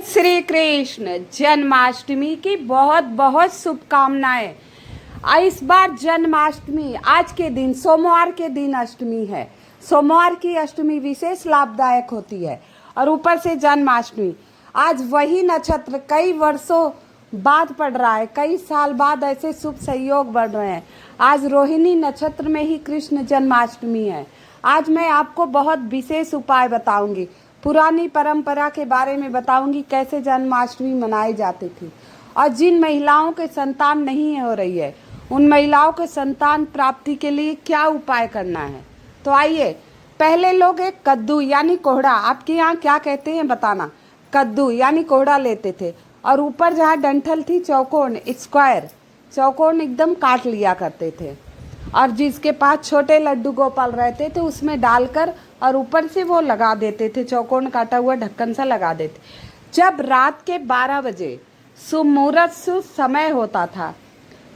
श्री कृष्ण जन्माष्टमी की बहुत बहुत शुभकामनाएं। इस बार जन्माष्टमी आज के दिन सोमवार के दिन अष्टमी है। सोमवार की अष्टमी विशेष लाभदायक होती है और ऊपर से जन्माष्टमी आज वही नक्षत्र कई वर्षों बाद पड़ रहा है, कई साल बाद ऐसे शुभ संयोग बढ़ रहे हैं। आज रोहिणी नक्षत्र में ही कृष्ण जन्माष्टमी है। आज मैं आपको बहुत विशेष उपाय बताऊंगी, पुरानी परंपरा के बारे में बताऊंगी, कैसे जन्माष्टमी मनाई जाती थी और जिन महिलाओं के संतान नहीं हो रही है उन महिलाओं के संतान प्राप्ति के लिए क्या उपाय करना है। तो आइए, पहले लोग एक कद्दू यानी कोहड़ा, आपके यहाँ क्या कहते हैं बताना, कद्दू यानी कोहड़ा लेते थे और ऊपर जहाँ डंठल थी चौकोन स्क्वायर चौकोन एकदम काट लिया करते थे और जिसके पास छोटे लड्डू गोपाल रहते थे उसमें डालकर और ऊपर से वो लगा देते थे, चौकोन काटा हुआ ढक्कन सा लगा देते। जब रात के 12 बजे शुभ मुहूर्त शुभ समय होता था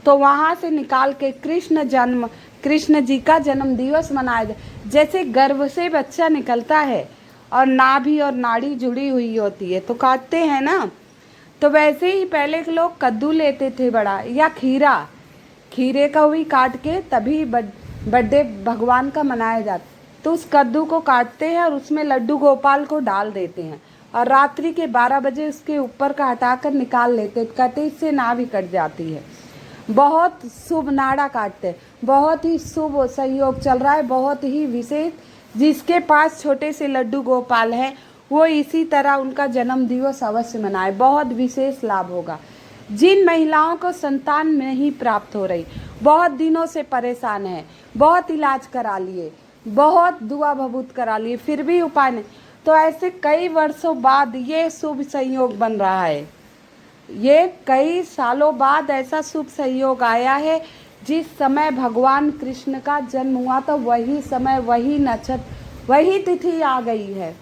तो वहाँ से निकाल के कृष्ण जी का जन्म दिवस मनाया। जैसे गर्भ से बच्चा निकलता है और नाभि और नाड़ी जुड़ी हुई होती है तो काटते हैं ना, तो वैसे ही पहले के लोग कद्दू लेते थे बड़ा, या खीरे का भी काट के तभी बर्थडे भगवान का मनाया जाता। तो उस कद्दू को काटते हैं और उसमें लड्डू गोपाल को डाल देते हैं और रात्रि के 12 बजे उसके ऊपर का हटाकर निकाल लेते, कहते इससे नाभि कट जाती है। बहुत शुभ नाड़ा काटते, बहुत ही शुभ संयोग चल रहा है, बहुत ही विशेष। जिसके पास छोटे से लड्डू गोपाल है वो इसी तरह उनका जन्म दिवस अवश्य मनाए, बहुत विशेष लाभ होगा। जिन महिलाओं को संतान नहीं प्राप्त हो रही, बहुत दिनों से परेशान है, बहुत इलाज करा लिए, बहुत दुआ भभूत करा लिए, फिर भी उपाय नहीं, तो ऐसे कई वर्षों बाद ये शुभ संयोग बन रहा है। ये कई सालों बाद ऐसा शुभ संयोग आया है। जिस समय भगवान कृष्ण का जन्म हुआ था वही समय, वही नक्षत्र, वही तिथि आ गई है।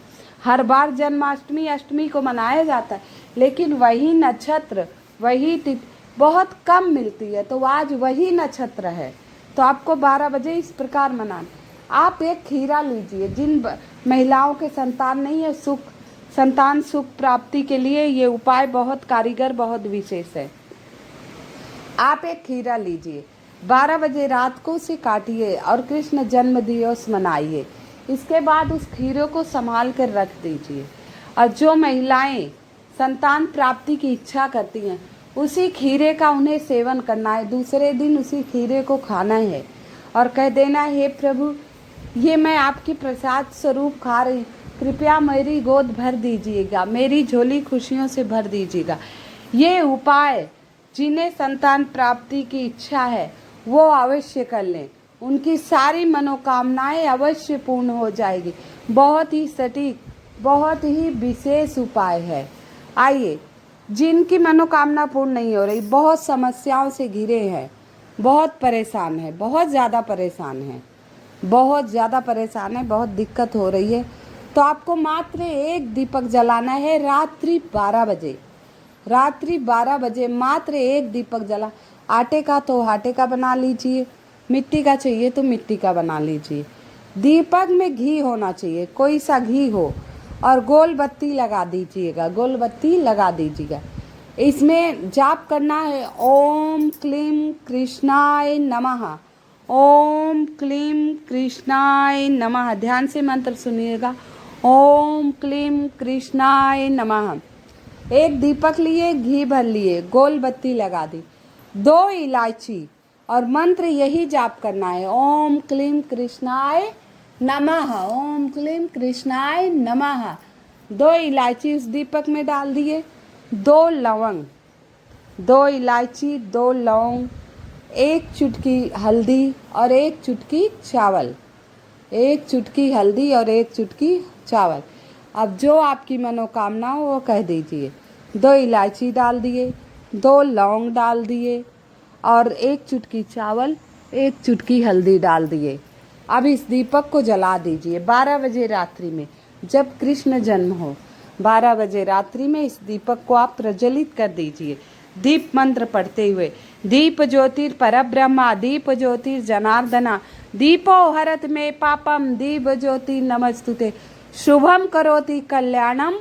हर बार जन्माष्टमी अष्टमी को मनाया जाता है लेकिन वही नक्षत्र, वही तिथि बहुत कम मिलती है, तो आज वही नक्षत्र है। तो आपको 12 बजे इस प्रकार मनाना। आप एक खीरा लीजिए, जिन महिलाओं के संतान नहीं है, संतान सुख प्राप्ति के लिए ये उपाय बहुत कारीगर, बहुत विशेष है। आप एक खीरा लीजिए, 12 बजे रात को उसे काटिए और कृष्ण जन्म दिवस मनाइए। इसके बाद उस खीरे को संभाल कर रख दीजिए और जो महिलाएं संतान प्राप्ति की इच्छा करती हैं उसी खीरे का उन्हें सेवन करना है। दूसरे दिन उसी खीरे को खाना है और कह देना, हे प्रभु, ये मैं आपकी प्रसाद स्वरूप खा रही, कृपया मेरी गोद भर दीजिएगा, मेरी झोली खुशियों से भर दीजिएगा। ये उपाय जिन्हें संतान प्राप्ति की इच्छा है वो अवश्य कर लें, उनकी सारी मनोकामनाएं अवश्य पूर्ण हो जाएगी। बहुत ही सटीक, बहुत ही विशेष उपाय है। आइए, जिनकी मनोकामना पूर्ण नहीं हो रही, बहुत समस्याओं से घिरे हैं, बहुत परेशान है, बहुत ज़्यादा परेशान है, बहुत दिक्कत हो रही है, तो आपको मात्र एक दीपक जलाना है। रात्रि 12 बजे मात्र एक दीपक जला। आटे का तो आटे का बना लीजिए, मिट्टी का चाहिए तो मिट्टी का बना लीजिए। दीपक में घी होना चाहिए, कोई सा घी हो, और गोल बत्ती लगा दीजिएगा। इसमें जाप करना है, ओम क्लीम कृष्णाय नमः, ओम क्लीम कृष्णाय नमः। ध्यान से मंत्र सुनिएगा, ओम क्लीम कृष्णाय नमः। एक दीपक लिए, घी भर लिए, गोल बत्ती लगा दी, 2 इलायची, और मंत्र यही जाप करना है, ओम क्लीम कृष्णाय नमः, ओम क्लीम कृष्णाय नमः। 2 इलायची उस दीपक में डाल दिए, 2 लौंग, 2 इलायची, 2 लौंग, 1 चुटकी हल्दी और 1 चुटकी चावल, 1 चुटकी हल्दी और 1 चुटकी चावल। अब जो आपकी मनोकामना हो वो कह दीजिए। 2 इलायची डाल दिए, 2 लौंग डाल दिए और 1 चुटकी चावल, 1 चुटकी हल्दी डाल दिए। अब इस दीपक को जला दीजिए 12 बजे रात्रि में, जब कृष्ण जन्म हो 12 बजे रात्रि में इस दीपक को आप प्रज्वलित कर दीजिए। दीप मंत्र पढ़ते हुए, दीप ज्योतिर परब्रह्मा, दीप ज्योतिर जनार्दना, दीपो हरत में पापम, दीप ज्योति नमस्तुते, शुभम करोति कल्याणम,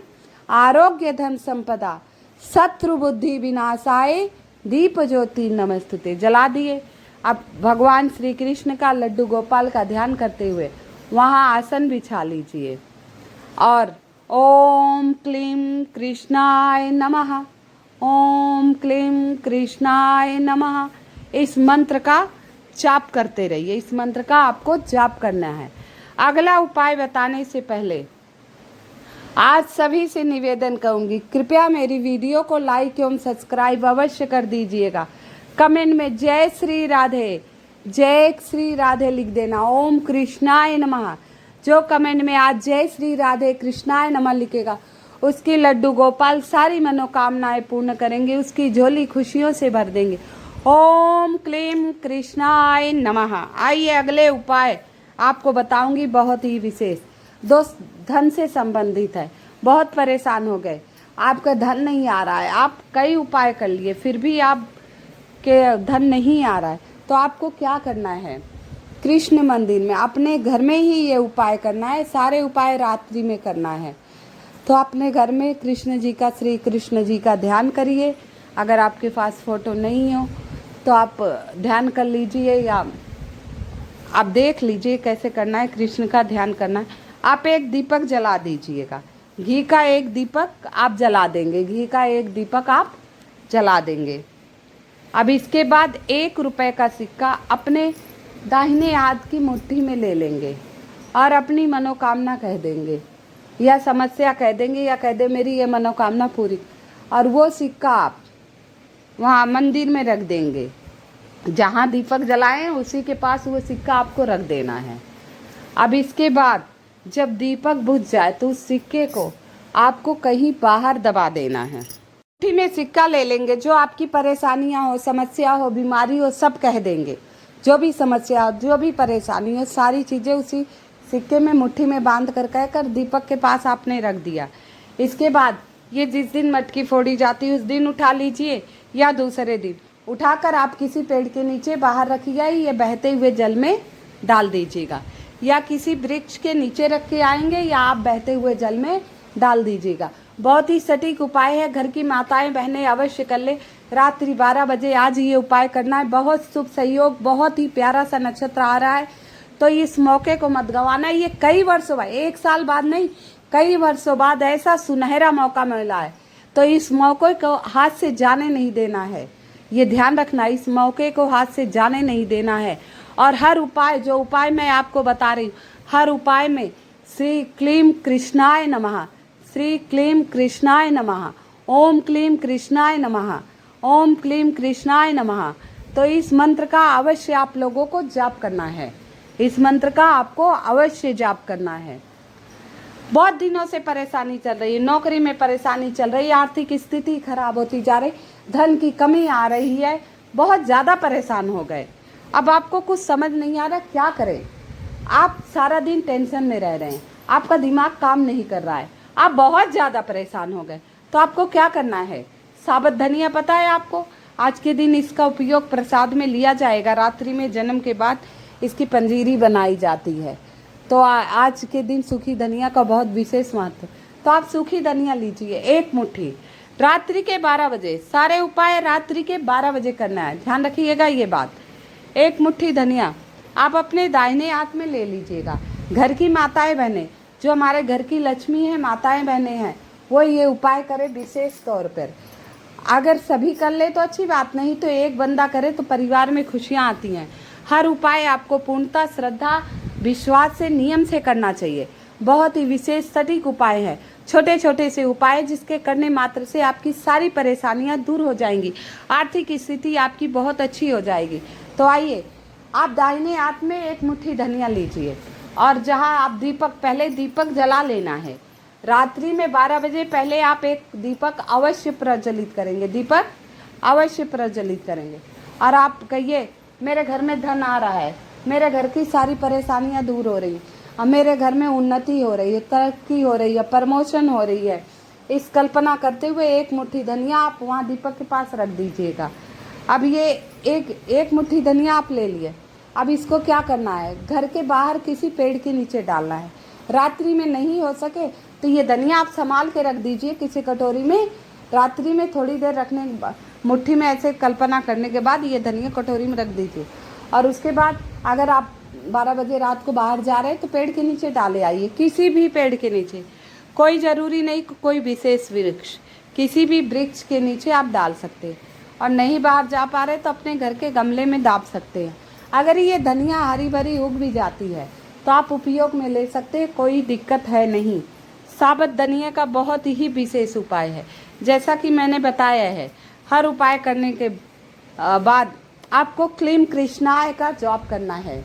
आरोग्य धन संपदा, शत्रु बुद्धि विनाशाय, दीप ज्योति नमस्तुते। जला दिए। अब भगवान श्री कृष्ण का, लड्डू गोपाल का ध्यान करते हुए वहाँ आसन बिछा लीजिए और ओम क्लीं कृष्णाय नमः, ओम क्लीं कृष्णाय नमः, इस मंत्र का जाप करते रहिए। इस मंत्र का आपको जाप करना है। अगला उपाय बताने से पहले आज सभी से निवेदन करूंगी, कृपया मेरी वीडियो को लाइक एवं सब्सक्राइब अवश्य कर दीजिएगा। कमेंट में जय श्री राधे लिख देना, ओम कृष्णाय नमः। जो कमेंट में आज जय श्री राधे कृष्णाय नमः लिखेगा उसकी लड्डू गोपाल सारी मनोकामनाएं पूर्ण करेंगे, उसकी झोली खुशियों से भर देंगे। ओम क्लीं कृष्णाय नमः। आइए अगले उपाय आपको बताऊंगी, बहुत ही विशेष। दोस्त, धन से संबंधित है। बहुत परेशान हो गए, आपका धन नहीं आ रहा है, आप कई उपाय कर लिए फिर भी आपके धन नहीं आ रहा है, तो आपको क्या करना है? कृष्ण मंदिर में अपने घर में ही ये उपाय करना है। सारे उपाय रात्रि में करना है। तो अपने घर में कृष्ण जी का, श्री कृष्ण जी का ध्यान करिए। अगर आपके पास फोटो नहीं हो तो आप ध्यान कर लीजिए या आप देख लीजिए कैसे करना है। कृष्ण का ध्यान करना है। आप एक दीपक जला दीजिएगा, घी का एक दीपक आप जला देंगे, घी का एक दीपक आप जला देंगे। अब इसके बाद 1 रुपए का सिक्का अपने दाहिने हाथ की मुट्ठी में ले लेंगे और अपनी मनोकामना कह देंगे या समस्या कह देंगे या कह दे मेरी ये मनोकामना पूरी, और वो सिक्का आप वहाँ मंदिर में रख देंगे। जहाँ दीपक जलाएं उसी के पास वो सिक्का आपको रख देना है। अब इसके बाद जब दीपक बुझ जाए तो उस सिक्के को आपको कहीं बाहर दबा देना है। मुट्ठी में सिक्का ले लेंगे, जो आपकी परेशानियां हो, समस्या हो, बीमारी हो, सब कह देंगे। जो भी समस्या हो, जो भी परेशानी हो, सारी चीज़ें उसी सिक्के में मुट्ठी में बांध कर कहकर दीपक के पास आपने रख दिया। इसके बाद ये जिस दिन मटकी फोड़ी जाती है उस दिन उठा लीजिए या दूसरे दिन उठाकर आप किसी पेड़ के नीचे बाहर रखिएगा, ये बहते हुए जल में डाल दीजिएगा, या किसी वृक्ष के नीचे रख के आएंगे या आप बहते हुए जल में डाल दीजिएगा। बहुत ही सटीक उपाय है। घर की माताएं बहनें अवश्य कर ले। रात्रि 12 बजे आज ये उपाय करना है। बहुत शुभ सहयोग, बहुत ही प्यारा सा नक्षत्र आ रहा है, तो इस मौके को मत गंवाना। ये कई वर्षों बाद, 1 साल बाद नहीं, कई वर्षों बाद ऐसा सुनहरा मौका मिला है, तो इस मौके को हाथ से जाने नहीं देना है। ये ध्यान रखना, इस मौके को हाथ से जाने नहीं देना है। और हर उपाय, जो उपाय मैं आपको बता रही हूँ, हर उपाय में श्री क्लीं कृष्णाय नमः, श्री क्लीं कृष्णाय नमः, ओम क्लीं कृष्णाय नमः, ओम क्लीं कृष्णाय नमः। तो इस मंत्र का अवश्य आप लोगों को जाप करना है। इस मंत्र का आपको अवश्य जाप करना है। बहुत दिनों से परेशानी चल रही है, नौकरी में परेशानी चल रही है, आर्थिक स्थिति खराब होती जा रही, धन की कमी आ रही है, बहुत ज़्यादा परेशान हो गए। अब आपको कुछ समझ नहीं आ रहा क्या करें। आप सारा दिन टेंशन में रह रहे हैं, आपका दिमाग काम नहीं कर रहा है, आप बहुत ज़्यादा परेशान हो गए, तो आपको क्या करना है? साबुत धनिया पता है आपको? आज के दिन इसका उपयोग प्रसाद में लिया जाएगा। रात्रि में जन्म के बाद इसकी पंजीरी बनाई जाती है, तो आज के दिन सूखी धनिया का बहुत विशेष महत्व। तो आप सूखी धनिया लीजिए 1 मुट्ठी। रात्रि के 12 बजे, सारे उपाय रात्रि के 12 बजे करना है, ध्यान रखिएगा ये बात। 1 मुट्ठी धनिया आप अपने दाहिने हाथ में ले लीजिएगा। घर की माताएं बहनें, जो हमारे घर की लक्ष्मी है, माताएं बहनें हैं, वो ये उपाय करें विशेष तौर पर। अगर सभी कर ले तो अच्छी बात, नहीं तो एक बंदा करे तो परिवार में खुशियाँ आती हैं। हर उपाय आपको पूर्णतः श्रद्धा विश्वास से, नियम से करना चाहिए। बहुत ही विशेष सटीक उपाय है, छोटे छोटे से उपाय जिसके करने मात्र से आपकी सारी परेशानियां दूर हो जाएंगी, आर्थिक स्थिति आपकी बहुत अच्छी हो जाएगी। तो आइए, आप दाहिने हाथ में 1 मुट्ठी धनिया लीजिए और जहां आप दीपक, पहले दीपक जला लेना है। रात्रि में 12 बजे पहले आप एक दीपक अवश्य प्रज्वलित करेंगे, दीपक अवश्य प्रज्वलित करेंगे और आप कहिए मेरे घर में धन आ रहा है, मेरे घर की सारी परेशानियां दूर हो रही, अब मेरे घर में उन्नति हो रही है, तरक्की हो रही है, प्रमोशन हो रही है। इस कल्पना करते हुए 1 मुट्ठी धनिया आप वहाँ दीपक के पास रख दीजिएगा। अब ये एक मुट्ठी धनिया आप ले लिए। अब इसको क्या करना है? घर के बाहर किसी पेड़ के नीचे डालना है। रात्रि में नहीं हो सके तो ये धनिया आप संभाल के रख दीजिए किसी कटोरी में। रात्रि में थोड़ी देर रखने के बाद, मुट्ठी में ऐसे कल्पना करने के बाद ये धनिया कटोरी में रख दीजिए। और उसके बाद अगर आप 12 बजे रात को बाहर जा रहे हैं तो पेड़ के नीचे डाले आइए, किसी भी पेड़ के नीचे, कोई ज़रूरी नहीं कोई विशेष वृक्ष, किसी भी वृक्ष के नीचे आप डाल सकते हैं। और नहीं बाहर जा पा रहे तो अपने घर के गमले में दाब सकते हैं। अगर ये धनिया हरी भरी उग भी जाती है तो आप उपयोग में ले सकते हैं, कोई दिक्कत है नहीं। साबुत धनिया का बहुत ही विशेष उपाय है। जैसा कि मैंने बताया है, हर उपाय करने के बाद आपको क्लीम कृष्णाय का जप करना है।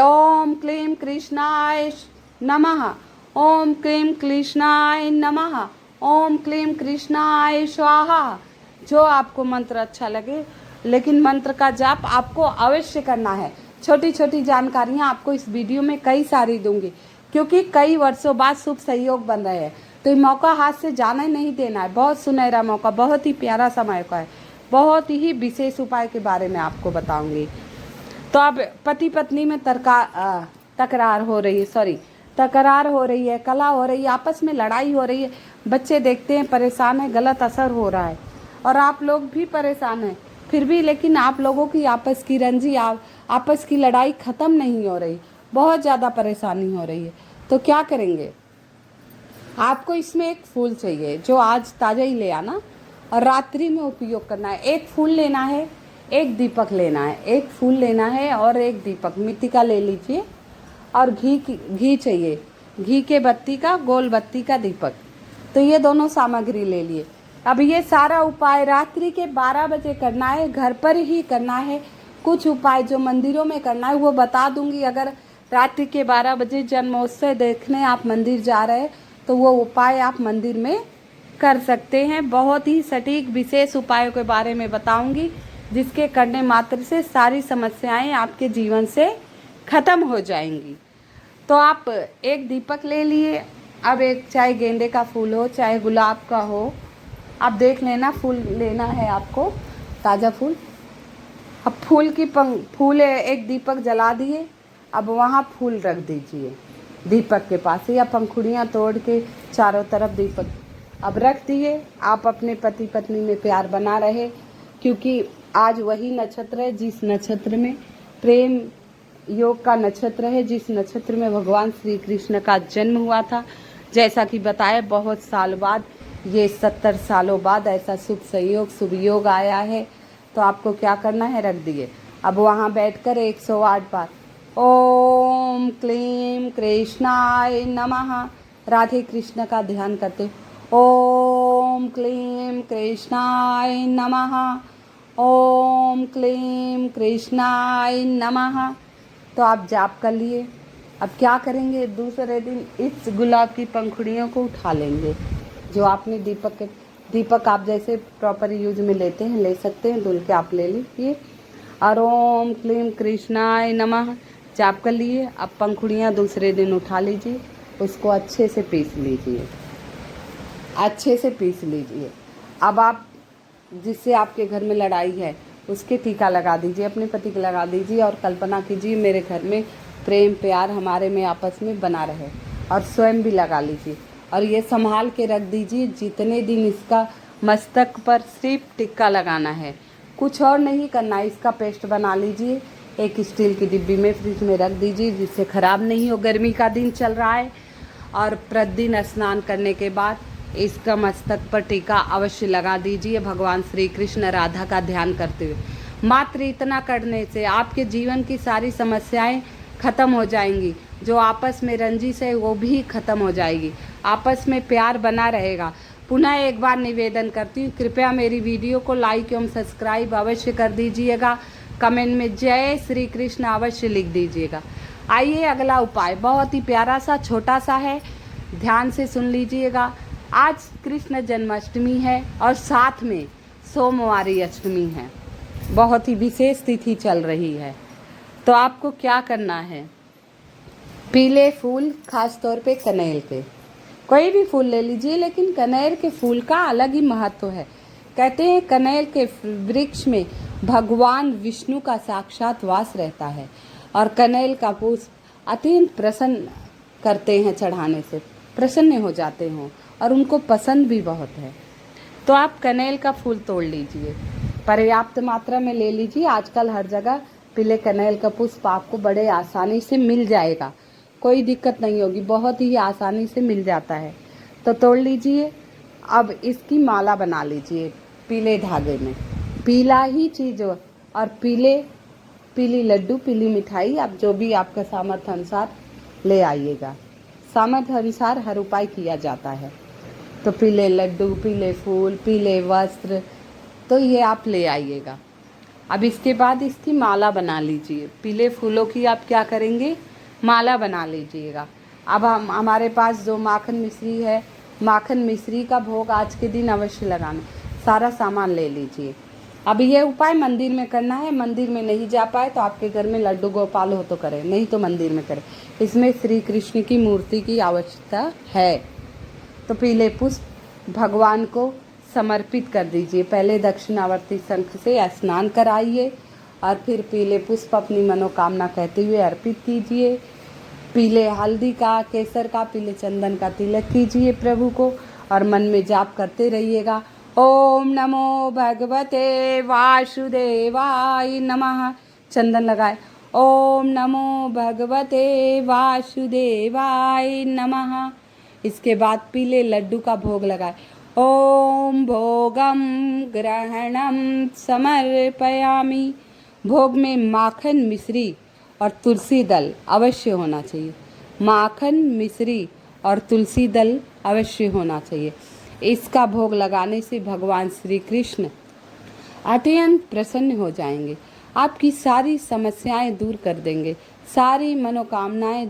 ओम क्लीम कृष्णाय नमः, ओम क्लीम कृष्णाय नमः, ओम क्लीम कृष्णाय स्वाहा। जो आपको मंत्र अच्छा लगे, लेकिन मंत्र का जाप आपको अवश्य करना है। छोटी छोटी जानकारियाँ आपको इस वीडियो में कई सारी दूंगी, क्योंकि कई वर्षों बाद शुभ सहयोग बन रहे हैं, तो ये मौका हाथ से जाने नहीं देना है। बहुत सुनहरा मौका, बहुत ही प्यारा समय का है। बहुत ही विशेष उपाय के बारे में आपको बताऊंगी। तो अब पति पत्नी में तकरार हो रही है, कलह हो रही है, आपस में लड़ाई हो रही है, बच्चे देखते हैं परेशान है, गलत असर हो रहा है और आप लोग भी परेशान हैं, फिर भी लेकिन आप लोगों की आपस की रंजी, आपस की लड़ाई ख़त्म नहीं हो रही, बहुत ज़्यादा परेशानी हो रही है। तो क्या करेंगे, आपको इसमें एक फूल चाहिए जो आज ताज़ा ही ले आना और रात्रि में उपयोग करना है। एक फूल लेना है, एक दीपक लेना है, एक फूल लेना है और एक दीपक मिट्टी का ले लीजिए और घी चाहिए, घी के बत्ती का, गोल बत्ती का दीपक। तो ये दोनों सामग्री ले लिए। अब ये सारा उपाय रात्रि के 12 बजे करना है, घर पर ही करना है। कुछ उपाय जो मंदिरों में करना है वो बता दूंगी। अगर रात्रि के 12 बजे जन्मोत्सव देखने आप मंदिर जा रहे हैं तो वो उपाय आप मंदिर में कर सकते हैं। बहुत ही सटीक विशेष उपायों के बारे में बताऊंगी, जिसके करने मात्र से सारी समस्याएं आपके जीवन से ख़त्म हो जाएंगी। तो आप एक दीपक ले लिए। अब एक, चाहे गेंदे का फूल हो चाहे गुलाब का हो, आप देख लेना, फूल लेना है आपको, ताज़ा फूल। अब फूल एक दीपक जला दिए, अब वहाँ फूल रख दीजिए दीपक के पास, या पंखुड़ियाँ तोड़ के चारों तरफ दीपक अब रख दिए। आप अपने पति पत्नी में प्यार बना रहे, क्योंकि आज वही नक्षत्र है जिस नक्षत्र में प्रेम योग का नक्षत्र है, जिस नक्षत्र में भगवान श्री कृष्ण का जन्म हुआ था। जैसा कि बताया, बहुत साल बाद, ये 70 सालों बाद ऐसा शुभ योग आया है। तो आपको क्या करना है, रख दिए। अब वहाँ बैठकर 108 बार ओम क्लीम कृष्णाय नमः, राधे कृष्ण का ध्यान करते, ओम क्लीम कृष्णाय नमः, ओम क्लीम कृष्णाय नमः। तो आप जाप कर लिए। अब क्या करेंगे, दूसरे दिन इस गुलाब की पंखुड़ियों को उठा लेंगे, जो आपने दीपक आप जैसे प्रॉपर यूज में लेते हैं ले सकते हैं, धुल के आप ले लीजिए। और ओम क्लीम कृष्णाय नमः जाप कर लिए। अब पंखुड़ियाँ दूसरे दिन उठा लीजिए, उसको अच्छे से पीस लीजिए। अब आप जिससे आपके घर में लड़ाई है उसके टीका लगा दीजिए, अपने पति को लगा दीजिए और कल्पना कीजिए मेरे घर में प्रेम प्यार हमारे में आपस में बना रहे, और स्वयं भी लगा लीजिए। और ये संभाल के रख दीजिए जितने दिन इसका मस्तक पर सिर्फ टिक्का लगाना है, कुछ और नहीं करना है। इसका पेस्ट बना लीजिए, एक स्टील की डिब्बी में फ्रिज में रख दीजिए जिससे ख़राब नहीं हो। गर्मी का दिन चल रहा है और प्रतिदिन स्नान करने के बाद इसका मस्तक पर टीका अवश्य लगा दीजिए, भगवान श्री कृष्ण राधा का ध्यान करते हुए। मात्र इतना करने से आपके जीवन की सारी समस्याएं ख़त्म हो जाएंगी, जो आपस में रंजिश है वो भी ख़त्म हो जाएगी, आपस में प्यार बना रहेगा। पुनः एक बार निवेदन करती हूँ, कृपया मेरी वीडियो को लाइक एवं सब्सक्राइब अवश्य कर दीजिएगा। कमेंट में जय श्री कृष्ण अवश्य लिख दीजिएगा। आइए अगला उपाय, बहुत ही प्यारा सा छोटा सा है, ध्यान से सुन लीजिएगा। आज कृष्ण जन्माष्टमी है और साथ में सोमवारी अष्टमी है, बहुत ही विशेष तिथि चल रही है। तो आपको क्या करना है, पीले फूल, खास तौर पे कनेर के, कोई भी फूल ले लीजिए, लेकिन कनेर के फूल का अलग ही महत्व है। कहते हैं कनेर के वृक्ष में भगवान विष्णु का साक्षात वास रहता है और कनेर का पुष्प अत्यंत प्रसन्न करते हैं चढ़ाने से, प्रसन्न हो जाते हों और उनको पसंद भी बहुत है। तो आप कनेल का फूल तोड़ लीजिए, पर्याप्त मात्रा में ले लीजिए। आजकल हर जगह पीले कनेल का पुष्प आपको बड़े आसानी से मिल जाएगा, कोई दिक्कत नहीं होगी, बहुत ही आसानी से मिल जाता है। तो तोड़ लीजिए। अब इसकी माला बना लीजिए पीले धागे में, पीला ही चीज़ और पीली लड्डू, पीली मिठाई, आप जो भी आपका सामर्थ्य अनुसार ले आइएगा। सामर्थ्य अनुसार हर उपाय किया जाता है। तो पीले लड्डू, पीले फूल, पीले वस्त्र, तो ये आप ले आइएगा। अब इसके बाद इसकी माला बना लीजिए। पीले फूलों की आप क्या करेंगे, माला बना लीजिएगा। अब हमारे पास जो माखन मिश्री है, माखन मिश्री का भोग आज के दिन अवश्य लगाना। सारा सामान ले लीजिए। अब ये उपाय मंदिर में करना है। मंदिर में नहीं जा पाए तो आपके घर में लड्डू गोपाल हो तो करें, नहीं तो मंदिर में करें। इसमें श्री कृष्ण की मूर्ति की आवश्यकता है। तो पीले पुष्प भगवान को समर्पित कर दीजिए। पहले दक्षिणावर्ती शंख से स्नान कराइए और फिर पीले पुष्प अपनी मनोकामना कहते हुए अर्पित कीजिए। पीले हल्दी का, केसर का, पीले चंदन का तिलक कीजिए प्रभु को और मन में जाप करते रहिएगा। ओम नमो भगवते वासुदेवाय नमः। चंदन लगाए। ओम नमो भगवते वासुदेवाय नमः। इसके बाद पीले लड्डू का भोग लगाए। ओम भोगम ग्रहणम समर्पयामि। भोग में माखन मिश्री और तुलसी दल अवश्य होना चाहिए। माखन मिश्री और तुलसी दल अवश्य होना चाहिए। इसका भोग लगाने से भगवान श्री कृष्ण अत्यंत प्रसन्न हो जाएंगे। आपकी सारी समस्याएं दूर कर देंगे, सारी मनोकामनाएं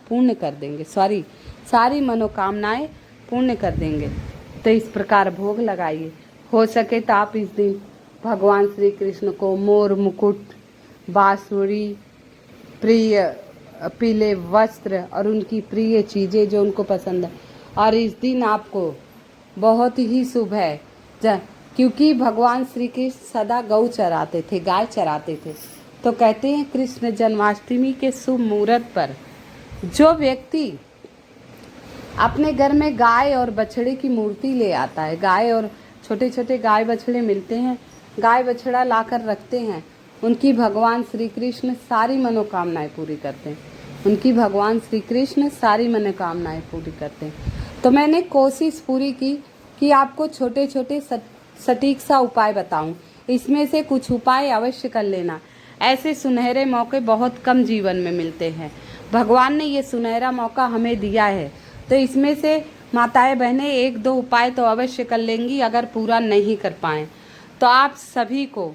पूर्ण कर देंगे, सारी मनोकामनाएं पूर्ण कर देंगे। तो इस प्रकार भोग लगाइए। हो सके तो आप इस दिन भगवान श्री कृष्ण को मोर मुकुट, बांसुरी, प्रिय पीले वस्त्र और उनकी प्रिय चीज़ें जो उनको पसंद है। और इस दिन आपको बहुत ही शुभ है, क्योंकि भगवान श्री कृष्ण सदा गौ चराते थे, गाय चराते थे। तो कहते हैं कृष्ण जन्माष्टमी के शुभ मुहूर्त पर जो व्यक्ति अपने घर में गाय और बछड़े की मूर्ति ले आता है, गाय और छोटे छोटे गाय बछड़े मिलते हैं, गाय बछड़ा लाकर रखते हैं, उनकी भगवान श्री कृष्ण सारी मनोकामनाएं पूरी करते हैं। उनकी भगवान श्री कृष्ण सारी मनोकामनाएं पूरी करते हैं। तो मैंने कोशिश पूरी की कि आपको छोटे छोटे सटीक सा उपाय बताऊं। इसमें से कुछ उपाय अवश्य कर लेना। ऐसे सुनहरे मौके बहुत कम जीवन में मिलते हैं। भगवान ने ये सुनहरा मौका हमें दिया है, तो इसमें से माताएं बहनें एक दो उपाय तो अवश्य कर लेंगी। अगर पूरा नहीं कर पाएँ तो आप सभी को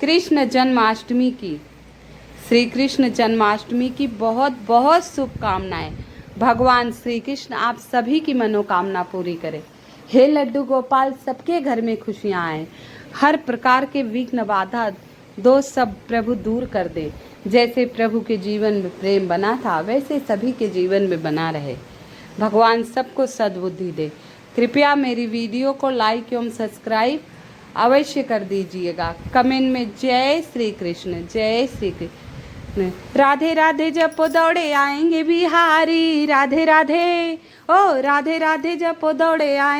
कृष्ण जन्माष्टमी की, श्री कृष्ण जन्माष्टमी की बहुत बहुत शुभकामनाएं। भगवान श्री कृष्ण आप सभी की मनोकामना पूरी करें। हे लड्डू गोपाल, सबके घर में खुशियाँ आए, हर प्रकार के विघ्न बाधा दोष सब प्रभु दूर कर दे। जैसे प्रभु के जीवन में प्रेम बना था वैसे सभी के जीवन में बना रहे। भगवान सबको सद्बुद्धि दे। कृपया मेरी वीडियो को लाइक एवं सब्सक्राइब अवश्य कर दीजिएगा। कमेंट में जय श्री कृष्ण, जय श्री कृष्ण। राधे राधे जपो दौड़े आएंगे बिहारी, राधे राधे, ओ राधे राधे जपो दौड़े आएंगे।